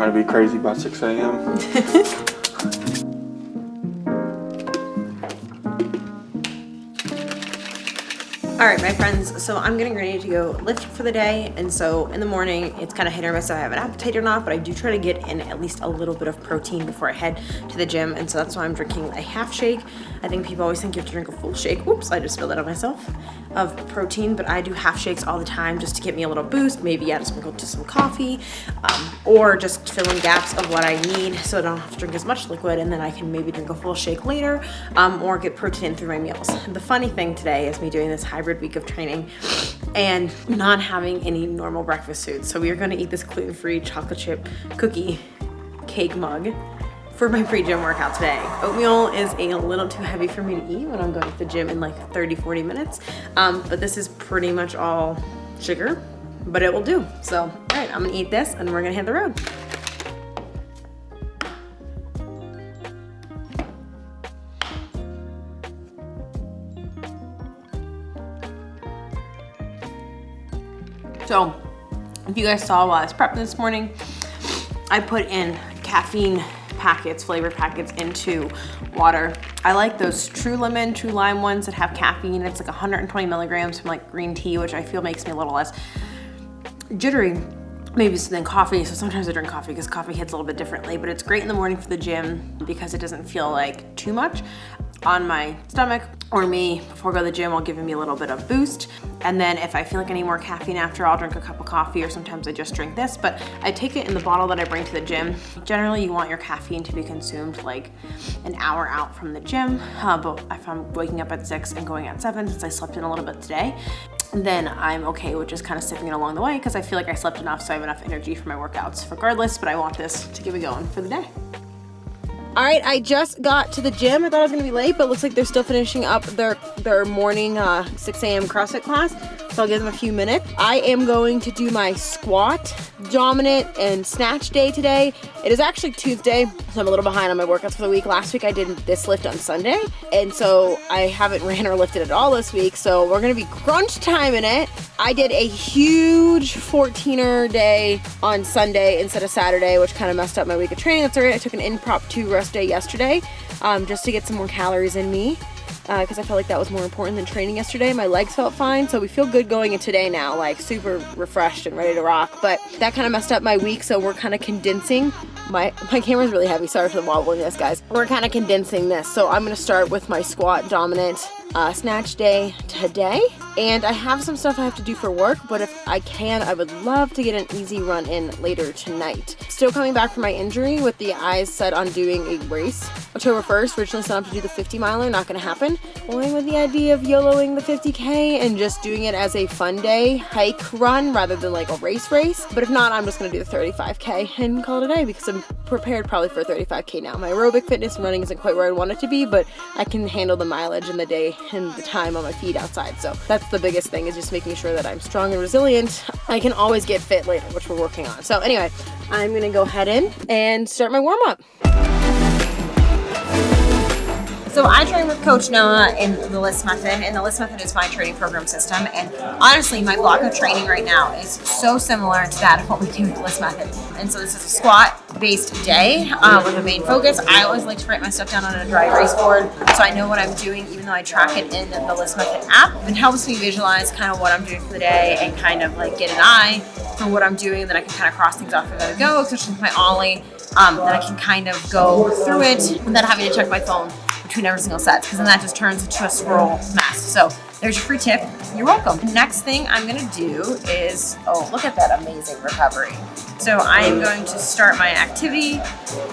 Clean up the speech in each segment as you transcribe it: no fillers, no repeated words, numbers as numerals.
Trying to be crazy by 6 a.m. All right, my friends, so I'm getting ready to go lift for the day. And so in the morning, it's kind of hit or miss if I have an appetite or not, but I do try to get in at least a little bit of protein before I head to the gym. And so that's why I'm drinking a half shake. I think people always think you have to drink a full shake. Oops, I just spilled it on myself, of protein, but I do half shakes all the time just to give me a little boost. Maybe add some coffee, or just fill in gaps of what I need so I don't have to drink as much liquid, and then I can maybe drink a full shake later, or get protein through my meals. The funny thing today is me doing this hybrid week of training and not having any normal breakfast foods. So we are going to eat this gluten-free chocolate chip cookie cake mug for my pre-gym workout today. Oatmeal is a little too heavy for me to eat when I'm going to the gym in like 30-40 minutes, but this is pretty much all sugar, but it will do. So all right, I'm gonna eat this and we're gonna hit the road. So if you guys saw while I was prepping this morning, I put in caffeine packets, flavor packets into water. I like those True Lemon, True Lime ones that have caffeine. It's like 120 milligrams from like green tea, which I feel makes me a little less jittery maybe than coffee. So sometimes I drink coffee because coffee hits a little bit differently, but it's great in the morning for the gym because it doesn't feel like too much on my stomach or me before I go to the gym while giving me a little bit of boost. And then if I feel like I need more caffeine after, I'll drink a cup of coffee, or sometimes I just drink this, but I take it in the bottle that I bring to the gym. Generally, you want your caffeine to be consumed like an hour out from the gym, but if I'm waking up at 6 and going at 7, since I slept in a little bit today, then I'm okay with just kind of sipping it along the way because I feel like I slept enough so I have enough energy for my workouts regardless, but I want this to get me going for the day. All right, I just got to the gym. I thought I was gonna be late, but it looks like they're still finishing up their morning 6 a.m. CrossFit class, so I'll give them a few minutes. I am going to do my squat, dominant, and snatch day today. It is actually Tuesday, so I'm a little behind on my workouts for the week. Last week I did this lift on Sunday, and so I haven't ran or lifted at all this week, so we're gonna be crunch time in it. I did a huge 14er day on Sunday instead of Saturday, which kind of messed up my week of training. That's all right. I took an impromptu rest day yesterday just to get some more calories in me because I felt like that was more important than training yesterday. My legs felt fine, so we feel good going in today now, like super refreshed and ready to rock. But that kind of messed up my week, so we're kind of condensing. My camera's really heavy. Sorry for the wobbliness, guys. We're kind of condensing this, so I'm going to start with my squat dominant snatch day today. And I have some stuff I have to do for work, but if I can, I would love to get an easy run in later tonight. Still coming back from my injury with the eyes set on doing a race. October 1st, originally set up to do the 50 miler, not gonna happen. Going with the idea of YOLOing the 50K and just doing it as a fun day hike run rather than like a race. But if not, I'm just gonna do the 35K and call it a day because I'm prepared probably for a 35K now. My aerobic fitness and running isn't quite where I want it to be, but I can handle the mileage and the day and the time on my feet outside. So that's the biggest thing, is just making sure that I'm strong and resilient. I can always get fit later, which we're working on. So anyway, I'm gonna go head in and start my warm-up. So I train with Coach Noah in the Lyss Method, and the Lyss Method is my training program system. And honestly, my block of training right now is so similar to that of what we do with the Lyss Method. And so this is a squat-based day with a main focus. I always like to write my stuff down on a dry erase board so I know what I'm doing, even though I track it in the Lyss Method app. It helps me visualize kind of what I'm doing for the day and kind of like get an eye for what I'm doing, and then I can kind of cross things off as I go, especially with my ollie. Then I can kind of go through it without having to check my phone between every single set, because then that just turns into a scroll mess. So there's your free tip. You're welcome. Next thing I'm gonna do is, oh, look at that amazing recovery. So I am going to start my activity,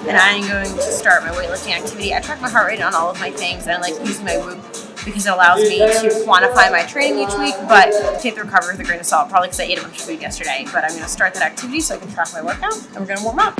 and I am going to start my weightlifting activity. I track my heart rate on all of my things, and I like using my Whoop because it allows me to quantify my training each week, but take the recovery with a grain of salt, probably because I ate a bunch of food yesterday. But I'm gonna start that activity so I can track my workout, and we're gonna warm up.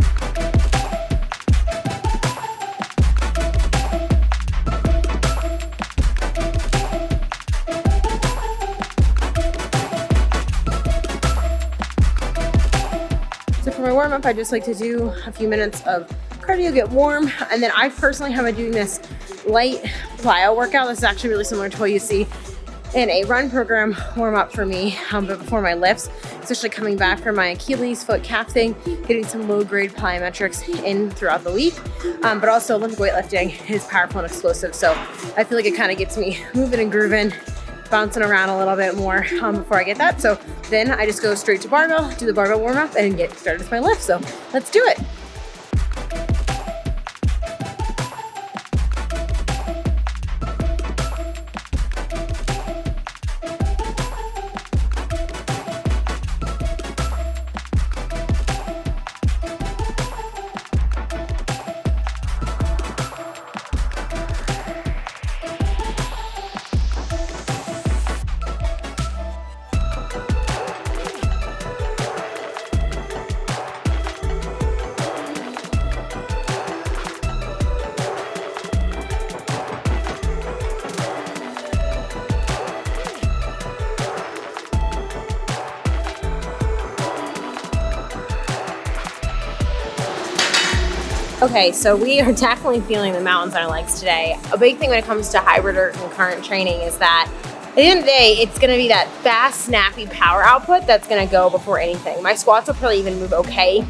For my warm-up, I just like to do a few minutes of cardio, get warm, and then I personally have been doing this light plyo workout. This is actually really similar to what you see in a run program warm up for me, but before my lifts, especially coming back from my Achilles foot calf thing, getting some low grade plyometrics in throughout the week. But also Olympic weightlifting is powerful and explosive. So I feel like it kind of gets me moving and grooving, bouncing around a little bit more before I get that. So then I just go straight to barbell, do the barbell warm up and get started with my lift. So let's do it. Okay, so we are definitely feeling the mountains on our legs today. A big thing when it comes to hybrid or concurrent training is that at the end of the day, it's gonna be that fast, snappy power output that's gonna go before anything. My squats will probably even move okay,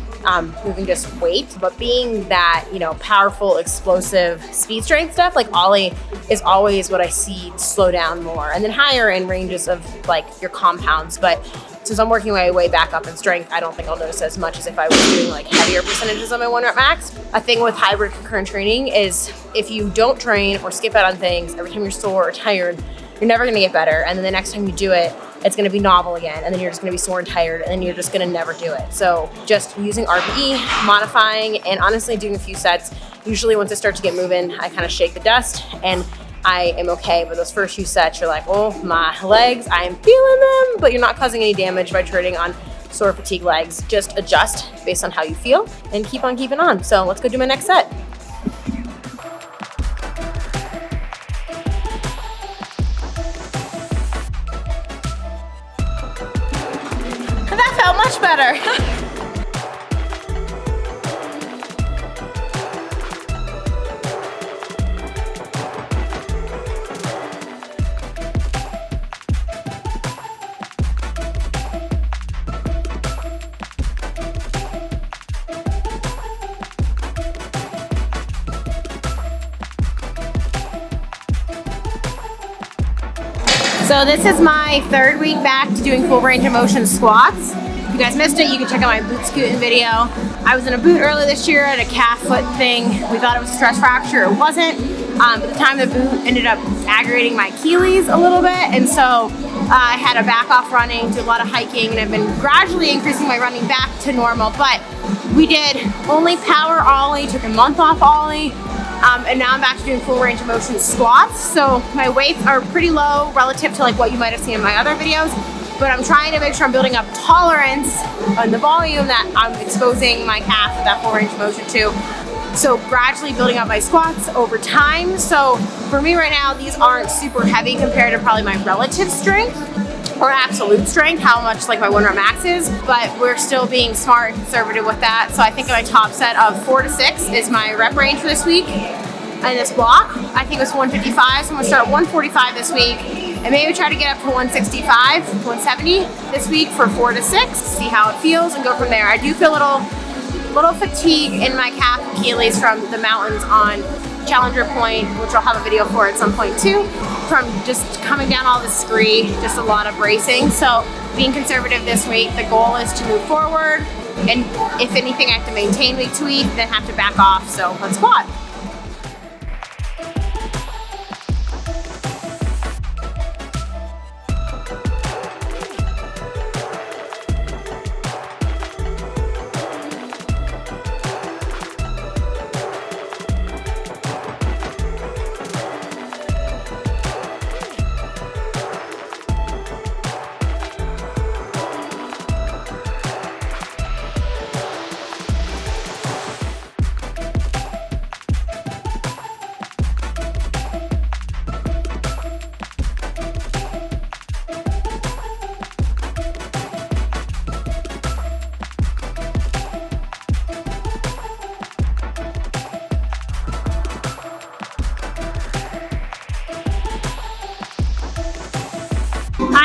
moving just weight, but being that, you know, powerful, explosive speed strength stuff, like ollie is always what I see slow down more. And then higher in ranges of like your compounds, but since I'm working my way back up in strength, I don't think I'll notice as much as if I was doing like heavier percentages on my 1 rep max. A thing with hybrid concurrent training is if you don't train or skip out on things, every time you're sore or tired, you're never gonna get better. And then the next time you do it, it's gonna be novel again. And then you're just gonna be sore and tired and then you're just gonna never do it. So just using RPE, modifying, and honestly doing a few sets. Usually once I start to get moving, I kind of shake the dust and I am okay, but those first few sets, you're like, oh, my legs, I am feeling them, but you're not causing any damage by training on sore fatigue legs. Just adjust based on how you feel and keep on keeping on. So let's go do my next set. That felt much better. So this is my 3rd week back to doing full range of motion squats. If you guys missed it, you can check out my boot scooting video. I was in a boot earlier this year at a calf foot thing. We thought it was a stress fracture, it wasn't. But the time the boot ended up aggravating my Achilles a little bit, and so I had to back off running, do a lot of hiking, and I've been gradually increasing my running back to normal. But we did only power ollie, took a month off ollie, and now I'm back to doing full range of motion squats. So my weights are pretty low relative to like what you might have seen in my other videos, but I'm trying to make sure I'm building up tolerance on the volume that I'm exposing my calf with that full range of motion to. So gradually building up my squats over time. So for me right now, these aren't super heavy compared to probably my relative strength or absolute strength, how much like my 1 rep max is, but we're still being smart and conservative with that. So I think my top set of 4 to 6 is my rep range for this week. And this block, I think it was 155, so I'm gonna start at 145 this week, and maybe try to get up to 165, 170 this week for 4 to 6, see how it feels, and go from there. I do feel a little fatigue in my calf Achilles from the mountains on Challenger Point, which I'll have a video for at some point too, from just coming down all the scree, just a lot of bracing. So being conservative this week, the goal is to move forward, and if anything I have to maintain week to week, then have to back off, so let's squat.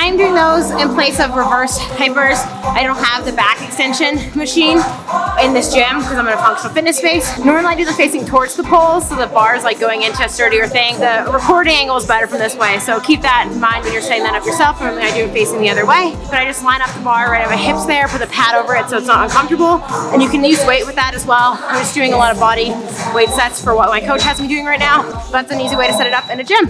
I am doing those in place of reverse hypers. I don't have the back extension machine in this gym because I'm in a functional fitness space. Normally I do the facing towards the poles, so the bar is like going into a sturdier thing. The recording angle is better from this way, so keep that in mind when you're setting that up yourself. Normally I do it facing the other way, but I just line up the bar right at my hips there, put the pad over it so it's not uncomfortable, and you can use weight with that as well. I'm just doing a lot of body weight sets for what my coach has me doing right now. That's an easy way to set it up in a gym.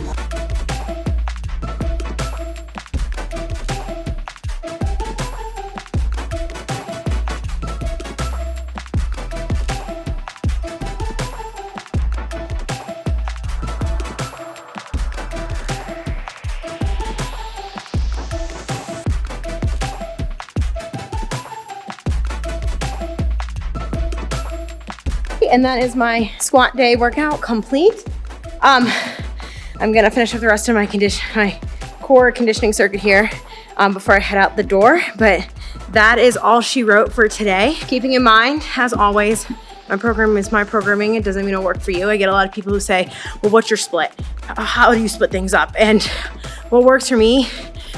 And that is my squat day workout complete. I'm gonna finish up the rest of my core conditioning circuit here before I head out the door. But that is all she wrote for today. Keeping in mind, as always, my program is my programming. It doesn't mean it'll work for you. I get a lot of people who say, well, what's your split? How do you split things up? And what works for me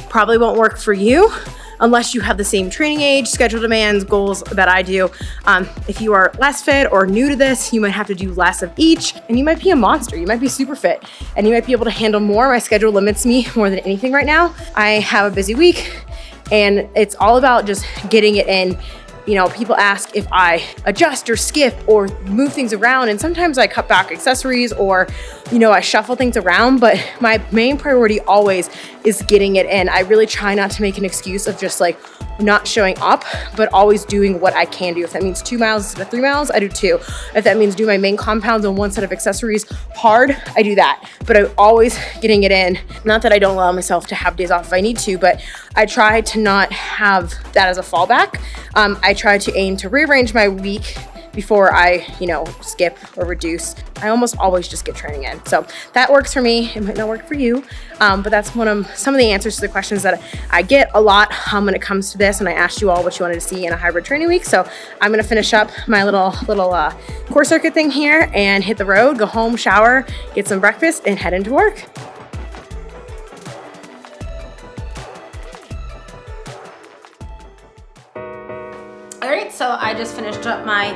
probably won't work for you, unless you have the same training age, schedule demands, goals that I do. If you are less fit or new to this, you might have to do less of each, and you might be a monster. You might be super fit, and you might be able to handle more. My schedule limits me more than anything right now. I have a busy week, and it's all about just getting it in. You know, people ask if I adjust or skip or move things around, and sometimes I cut back accessories or, you know, I shuffle things around, but my main priority always is getting it in. I really try not to make an excuse of just like not showing up, but always doing what I can do. If that means 2 miles instead of 3 miles, I do 2. If that means do my main compounds on one set of accessories hard, I do that. But I'm always getting it in. Not that I don't allow myself to have days off if I need to, but I try to not have that as a fallback. I try to aim to rearrange my week before I, you know, skip or reduce. I almost always just get training in. So that works for me. It might not work for you, but that's some of the answers to the questions that I get a lot when it comes to this. And I asked you all what you wanted to see in a hybrid training week. So I'm gonna finish up my little core circuit thing here and hit the road, go home, shower, get some breakfast, and head into work. All right, so I just finished up my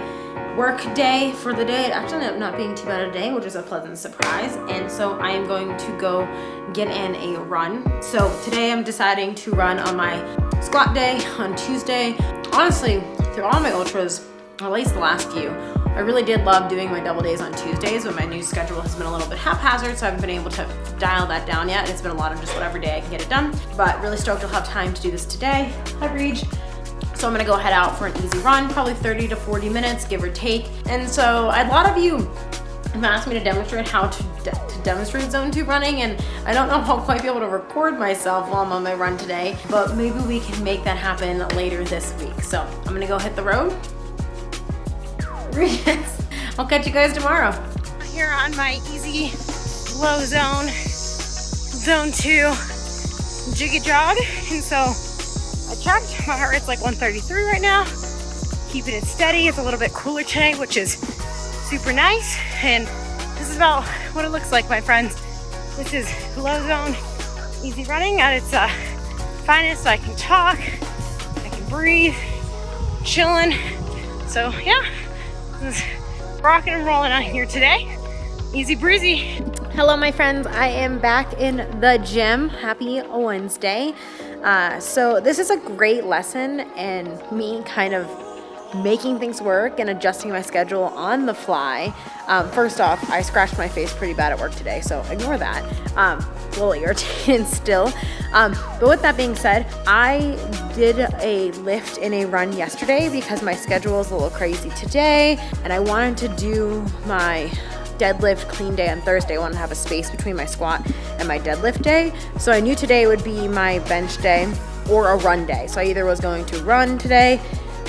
work day for the day. It actually ended up not being too bad a day, which is a pleasant surprise. And so I am going to go get in a run. So today I'm deciding to run on my squat day on Tuesday. Honestly, through all my ultras, or at least the last few, I really did love doing my double days on Tuesdays, but my new schedule has been a little bit haphazard, so I haven't been able to dial that down yet. It's been a lot of just whatever day I can get it done, but really stoked you'll have time to do this today. Hi, Breach. So I'm gonna go head out for an easy run, probably 30 to 40 minutes, give or take. And so a lot of you have asked me to demonstrate how to demonstrate zone 2 running, and I don't know if I'll quite be able to record myself while I'm on my run today, but maybe we can make that happen later this week. So I'm gonna go hit the road. I'll catch you guys tomorrow. Here on my easy low zone 2 jiggy jog, and so I checked, my heart rate's like 133 right now, keeping it steady. It's a little bit cooler today, which is super nice, and this is about what it looks like, my friends. This is low zone easy running at its finest. So I can talk, I can breathe, chilling. So yeah, this is rocking and rolling out here today. Easy breezy. Hello, my friends. I am back in the gym. Happy Wednesday. So this is a great lesson in me kind of making things work and adjusting my schedule on the fly. First off, I scratched my face pretty bad at work today, so ignore that. A little irritated still. But with that being said, I did a lift in a run yesterday because my schedule is a little crazy today, and I wanted to do my deadlift clean day on Thursday. I wanted to have a space between my squat and my deadlift day. So I knew today would be my bench day or a run day. So I either was going to run today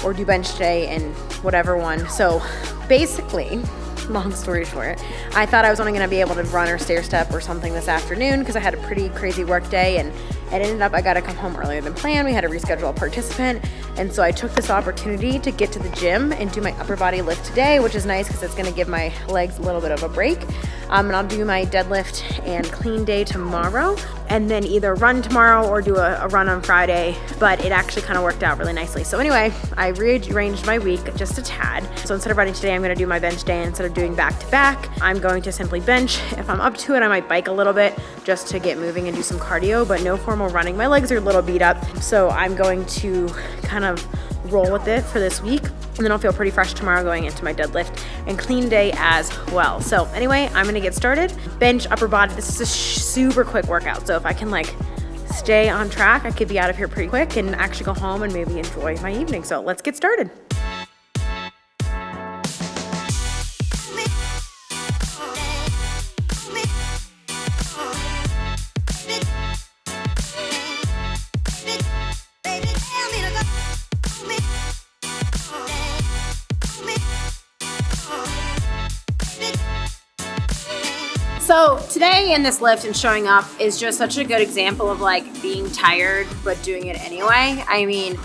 or do bench day and whatever one. So basically, long story short, I thought I was only gonna be able to run or stair step or something this afternoon because I had a pretty crazy work day, and it ended up I gotta come home earlier than planned. We had to reschedule a participant, and so I took this opportunity to get to the gym and do my upper body lift today, which is nice because it's gonna give my legs a little bit of a break. And I'll do my deadlift and clean day tomorrow, and then either run tomorrow or do a run on Friday, but it actually kind of worked out really nicely. So anyway, I rearranged my week just a tad. So instead of running today, I'm gonna do my bench day. Instead of doing back to back, I'm going to simply bench. If I'm up to it, I might bike a little bit just to get moving and do some cardio, but no formal running. My legs are a little beat up, so I'm going to kind of roll with it for this week, and then I'll feel pretty fresh tomorrow going into my deadlift and clean day as well. So anyway, I'm gonna get started. Bench, upper body. This is a super quick workout, so if I can like stay on track, I could be out of here pretty quick and actually go home and maybe enjoy my evening. So let's get started. So today in this lift and showing up is just such a good example of like being tired but doing it anyway. I mean,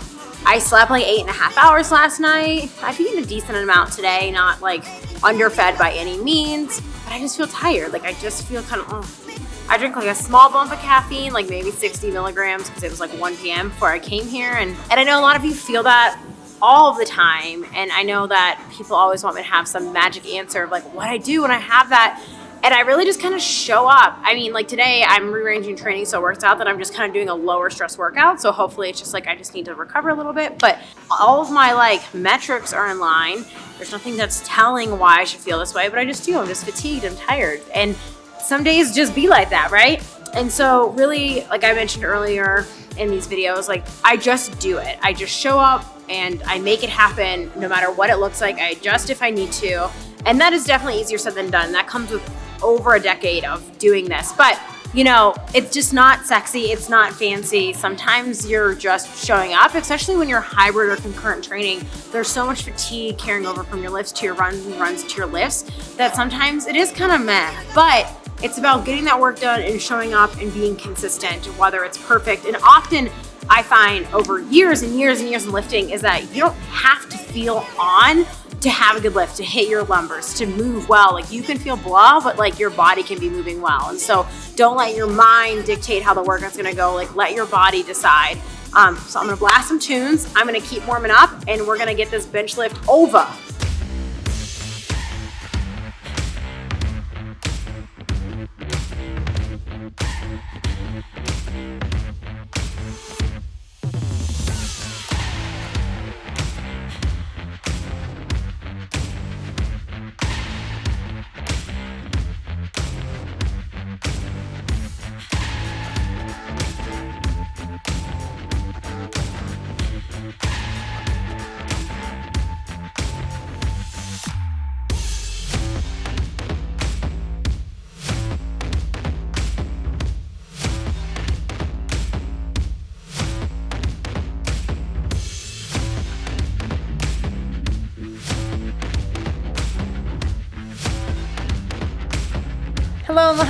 I slept like 8.5 hours last night. I've eaten a decent amount today, not like underfed by any means, but I just feel tired. Like I just feel kind of, I drink like a small bump of caffeine, like maybe 60 milligrams because it was like 1 p.m. before I came here. And I know a lot of you feel that all of the time. And I know that people always want me to have some magic answer of like what I do when I have that. And I really just kind of show up. I mean, like today I'm rearranging training so it works out that I'm just kind of doing a lower stress workout. So hopefully it's just like I just need to recover a little bit. But all of my like metrics are in line. There's nothing that's telling why I should feel this way, but I just do. I'm just fatigued, I'm tired. And some days just be like that, right? And so really, like I mentioned earlier in these videos, like I just do it. I just show up and I make it happen no matter what it looks like. I adjust if I need to. And that is definitely easier said than done. That comes with over a decade of doing this, but you know, it's just not sexy, it's not fancy. Sometimes you're just showing up, especially when you're hybrid or concurrent training. There's so much fatigue carrying over from your lifts to your runs and runs to your lifts that sometimes it is kind of meh, but it's about getting that work done and showing up and being consistent, whether it's perfect. And often I find over years and years and years of lifting is that you don't have to feel on to have a good lift, to hit your lumbers, to move well. Like you can feel blah, but like your body can be moving well. And so don't let your mind dictate how the workout's gonna go. Like let your body decide. So I'm gonna blast some tunes. I'm gonna keep warming up and we're gonna get this bench lift over.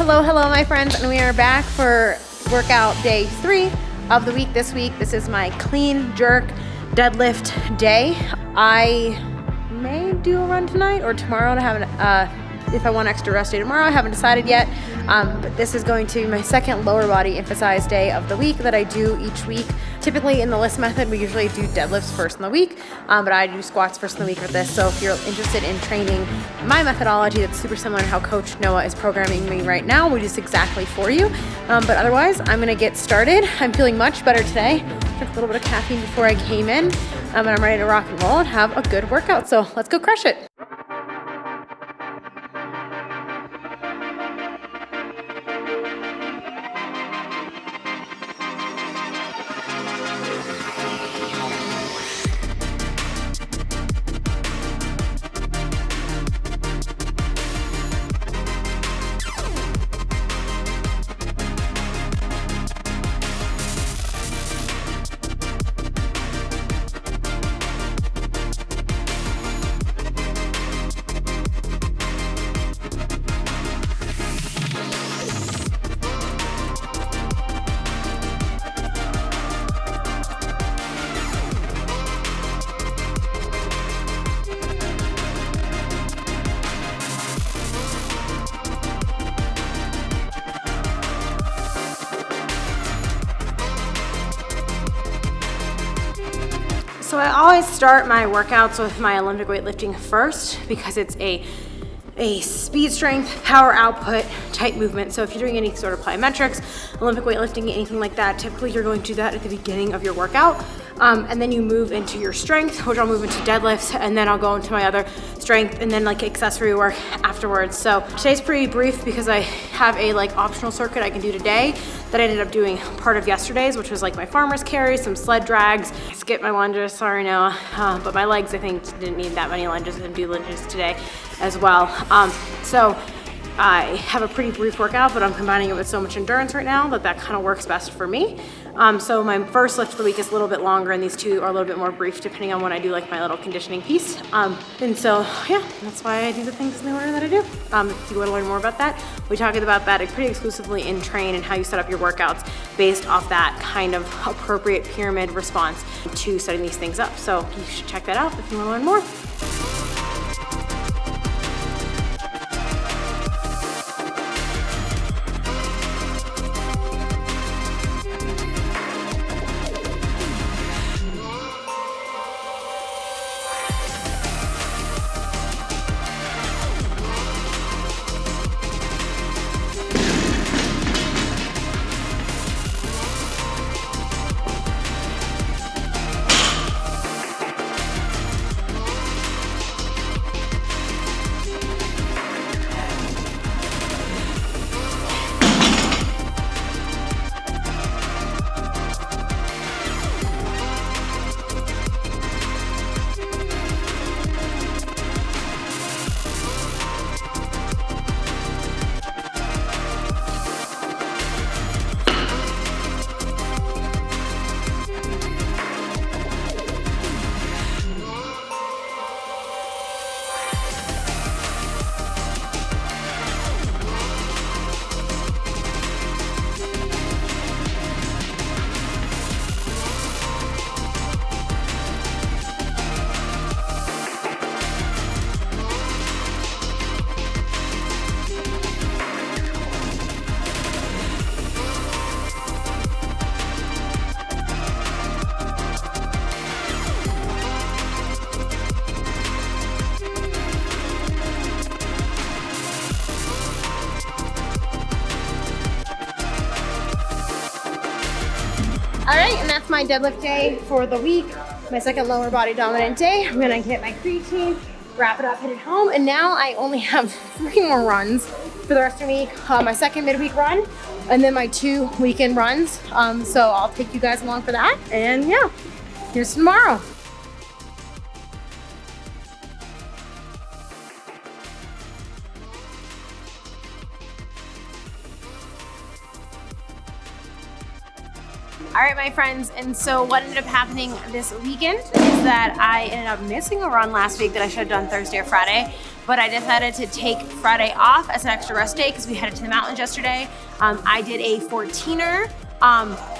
Hello, my friends, and we are back for workout day 3 of the week. This is my clean jerk deadlift day. I may do a run tonight or tomorrow to have if I want extra rest day tomorrow. I haven't decided yet, but this is going to be my second lower body emphasized day of the week that I do each week. Typically in the Lyss Method, we usually do deadlifts first in the week, but I do squats first in the week with this. So if you're interested in training my methodology, that's super similar to how Coach Noah is programming me right now, we do this exactly for you. But otherwise, I'm gonna get started. I'm feeling much better today. Took a little bit of caffeine before I came in, and I'm ready to rock and roll and have a good workout. So let's go crush it. So I always start my workouts with my Olympic weightlifting first because it's a speed strength, power output type movement. So if you're doing any sort of plyometrics, Olympic weightlifting, anything like that, typically you're going to do that at the beginning of your workout. And then you move into your strength, which I'll move into deadlifts, and then I'll go into my other strength and then like accessory work afterwards. So today's pretty brief because I have a like optional circuit I can do today that I ended up doing part of yesterday's, which was like my farmer's carry, some sled drags, skip my lunges, sorry Noah, but my legs I think didn't need that many lunges, and do lunges today as well. So I have a pretty brief workout, but I'm combining it with so much endurance right now that kind of works best for me. So my first lift of the week is a little bit longer, and these two are a little bit more brief depending on when I do like my little conditioning piece. And so yeah, that's why I do the things in the order that I do. If you want to learn more about that, we talked about that pretty exclusively in Train and how you set up your workouts based off that kind of appropriate pyramid response to setting these things up. So you should check that out if you want to learn more. All right, and that's my deadlift day for the week. My second lower body dominant day. I'm gonna get my creatine, wrap it up, hit it home, and now I only have 3 more runs for the rest of the week. My second midweek run, and then my 2 weekend runs. So I'll take you guys along for that. And yeah, here's tomorrow. All right, my friends, and so what ended up happening this weekend is that I ended up missing a run last week that I should have done Thursday or Friday, but I decided to take Friday off as an extra rest day because we headed to the mountains yesterday. I did a 14er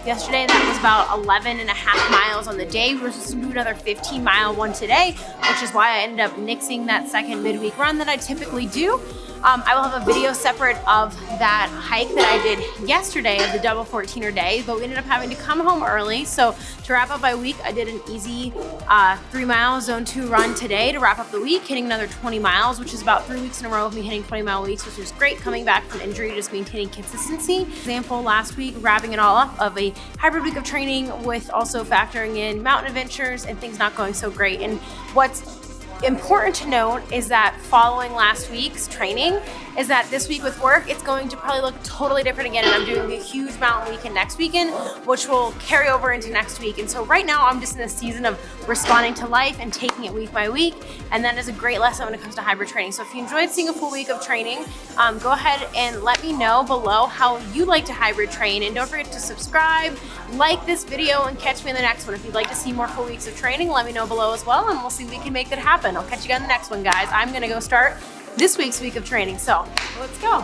yesterday. That was about 11.5 miles on the day. We were supposed to do another 15-mile one today, which is why I ended up nixing that second midweek run that I typically do. I will have a video separate of that hike that I did yesterday of the double 14er day, but we ended up having to come home early. So to wrap up my week, I did an easy 3-mile zone 2 run today to wrap up the week, hitting another 20 miles, which is about 3 weeks in a row of me hitting 20-mile weeks, which is great coming back from injury, just maintaining consistency. Example, last week, wrapping it all up of a hybrid week of training with also factoring in mountain adventures and things not going so great. And what's important to note is that following last week's training is that this week with work, it's going to probably look totally different again, and I'm doing a huge mountain weekend next weekend, which will carry over into next week. And so right now I'm just in a season of responding to life and taking it week by week, and that is a great lesson when it comes to hybrid training. So if you enjoyed seeing a full week of training, go ahead and let me know below how you like to hybrid train, and don't forget to subscribe, like this video, and catch me in the next one. If you'd like to see more full weeks of training, let me know below as well, and we'll see if we can make that happen. I'll catch you guys in the next one, guys. I'm gonna go start this week's week of training, so let's go.